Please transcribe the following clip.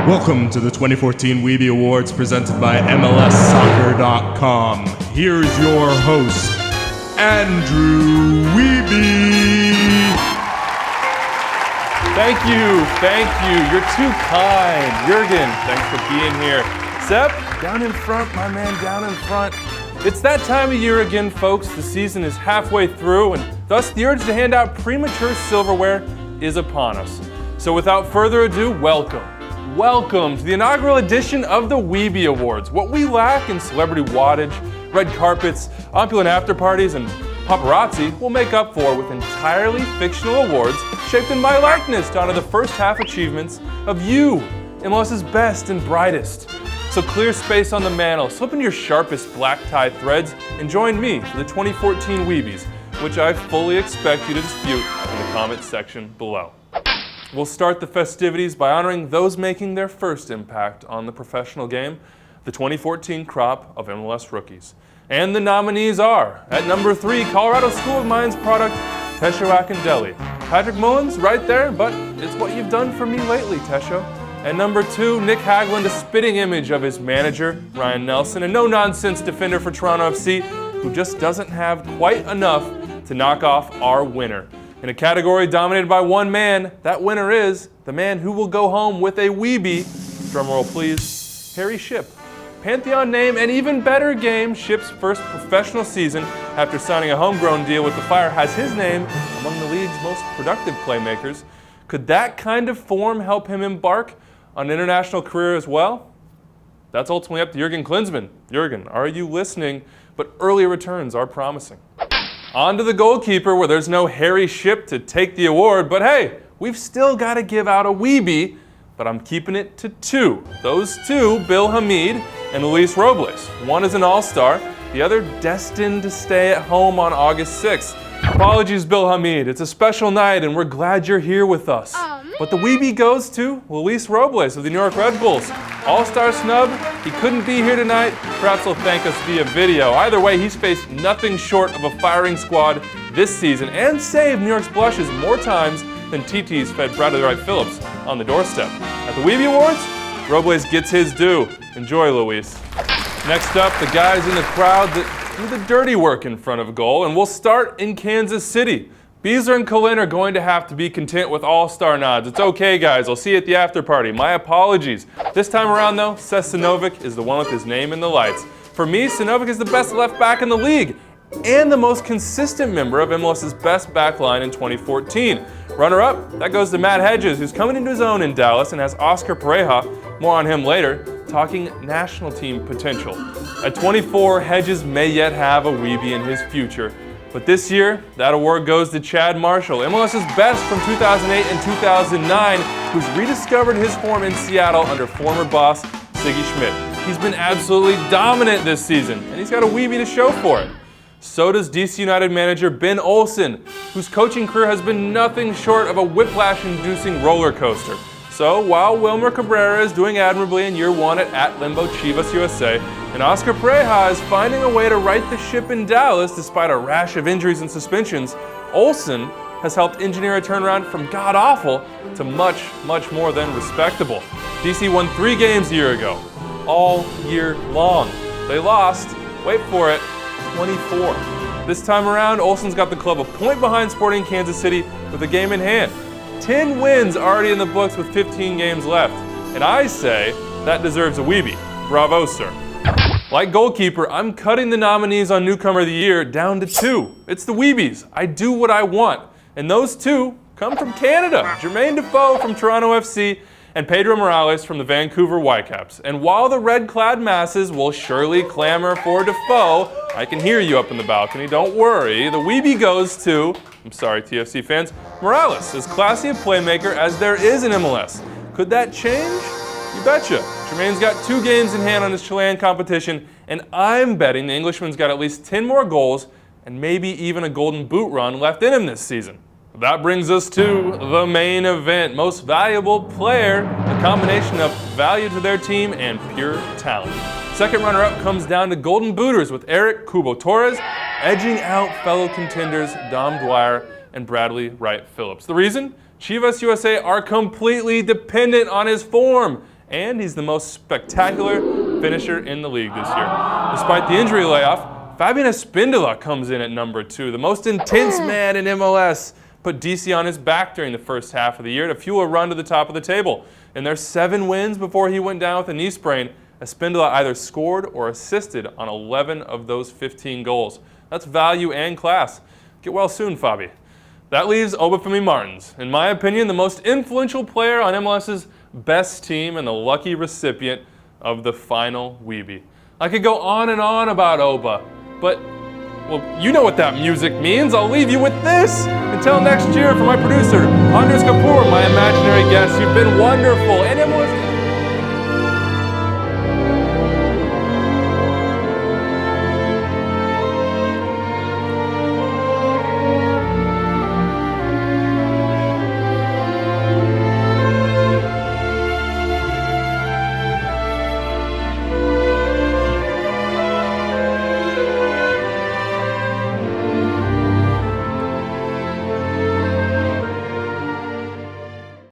Welcome to the 2014 Weeby Awards presented by MLSsoccer.com. Here's your host, Andrew Wiebe. Thank you. You're too kind. Jürgen, thanks for being here. Sepp, down in front, my man, down in front. It's that time of year again, folks. The season is halfway through, and thus the urge to hand out premature silverware is upon us. So without further ado, welcome to the inaugural edition of the Weeby Awards. What we lack in celebrity wattage, red carpets, opulent after parties, and paparazzi will make up for with entirely fictional awards shaped in my likeness to honor the first half achievements of you, MLS's best and brightest. So clear space on the mantle, slip in your sharpest black tie threads, and join me for the 2014 Weebies, which I fully expect you to dispute in the comment section below. We'll start the festivities by honoring those making their first impact on the professional game, the 2014 crop of MLS rookies. And the nominees are, at number 3, Colorado School of Mines product, Tesho Akindele. Patrick Mullins, right there, but it's what you've done for me lately, Tesho. And number 2, Nick Hagland, a spitting image of his manager, Ryan Nelson, a no-nonsense defender for Toronto FC, who just doesn't have quite enough to knock off our winner. In a category dominated by one man, that winner is the man who will go home with a Weeby, drumroll please, Harry Shipp. Pantheon name and even better game, Shipp's first professional season after signing a homegrown deal with the Fire has his name among the league's most productive playmakers. Could that kind of form help him embark on an international career as well? That's ultimately up to Jürgen Klinsmann. Jürgen, are you listening? But early returns are promising. On to the goalkeeper, where there's no Harry Shipp to take the award, but hey, we've still got to give out a Weeby, but I'm keeping it to 2. Those 2, Bill Hamid and Luis Robles. One is an all-star, the other destined to stay at home on August 6th. Apologies, Bill Hamid. It's a special night, and we're glad you're here with us. But the Weeby goes to Luis Robles of the New York Red Bulls. All-star snub, he couldn't be here tonight. Perhaps he'll thank us via video. Either way, he's faced nothing short of a firing squad this season and saved New York's blushes more times than TT's fed Bradley Wright Phillips on the doorstep. At the Weeby Awards, Robles gets his due. Enjoy, Luis. Next up, the guys in the crowd that do the dirty work in front of goal, and we'll start in Kansas City. Beasley and Cullen are going to have to be content with all-star nods. It's okay, guys. I'll see you at the after party. My apologies. This time around, though, Seth Sinovic is the one with his name in the lights. For me, Sinovic is the best left back in the league and the most consistent member of MLS's best back line in 2014. Runner-up, that goes to Matt Hedges, who's coming into his own in Dallas and has Oscar Pareja, more on him later, talking national team potential. At 24, Hedges may yet have a Weeby in his future. But this year, that award goes to Chad Marshall, MLS's best from 2008 and 2009, who's rediscovered his form in Seattle under former boss Siggy Schmidt. He's been absolutely dominant this season, and he's got a Weeby to show for it. So does DC United manager Ben Olsen, whose coaching career has been nothing short of a whiplash-inducing roller coaster. So while Wilmer Cabrera is doing admirably in year 1 at Limbo Chivas USA, and Oscar Pareja is finding a way to right the ship in Dallas despite a rash of injuries and suspensions, Olsen has helped engineer a turnaround from god-awful to much, much more than respectable. DC won 3 games a year ago, all year long. They lost, wait for it, 24. This time around, Olsen's got the club a point behind Sporting Kansas City with a game in hand. 10 wins already in the books with 15 games left. And I say that deserves a Weeby. Bravo, sir. Like goalkeeper, I'm cutting the nominees on Newcomer of the Year down to 2. It's the Weebies. I do what I want. And those 2 come from Canada. Jermaine Defoe from Toronto FC and Pedro Morales from the Vancouver Whitecaps. And while the red-clad masses will surely clamor for Defoe, I can hear you up in the balcony, don't worry. The Weeby goes to, I'm sorry TFC fans, Morales, as classy a playmaker as there is in MLS. Could that change? You betcha. Jermaine's got 2 games in hand on his Chilean competition, and I'm betting the Englishman's got at least 10 more goals and maybe even a golden boot run left in him this season. That brings us to the main event. Most valuable player, a combination of value to their team and pure talent. Second runner-up comes down to Golden Booters with Eric Cubo Torres edging out fellow contenders Dom Dwyer and Bradley Wright Phillips. The reason? Chivas USA are completely dependent on his form and he's the most spectacular finisher in the league this year. Despite the injury layoff, Fabian Espindola comes in at number 2, the most intense man in MLS. Put DC on his back during the first half of the year to fuel a run to the top of the table. In their 7 wins before he went down with a knee sprain, Espindola either scored or assisted on 11 of those 15 goals. That's value and class. Get well soon, Fabi. That leaves Obafemi Martins, in my opinion, the most influential player on MLS's best team and the lucky recipient of the final Weeby. I could go on and on about Oba, but, well, you know what that music means. I'll leave you with this. Until next year, for my producer, Andres Kapoor, my imaginary guest, you've been wonderful. And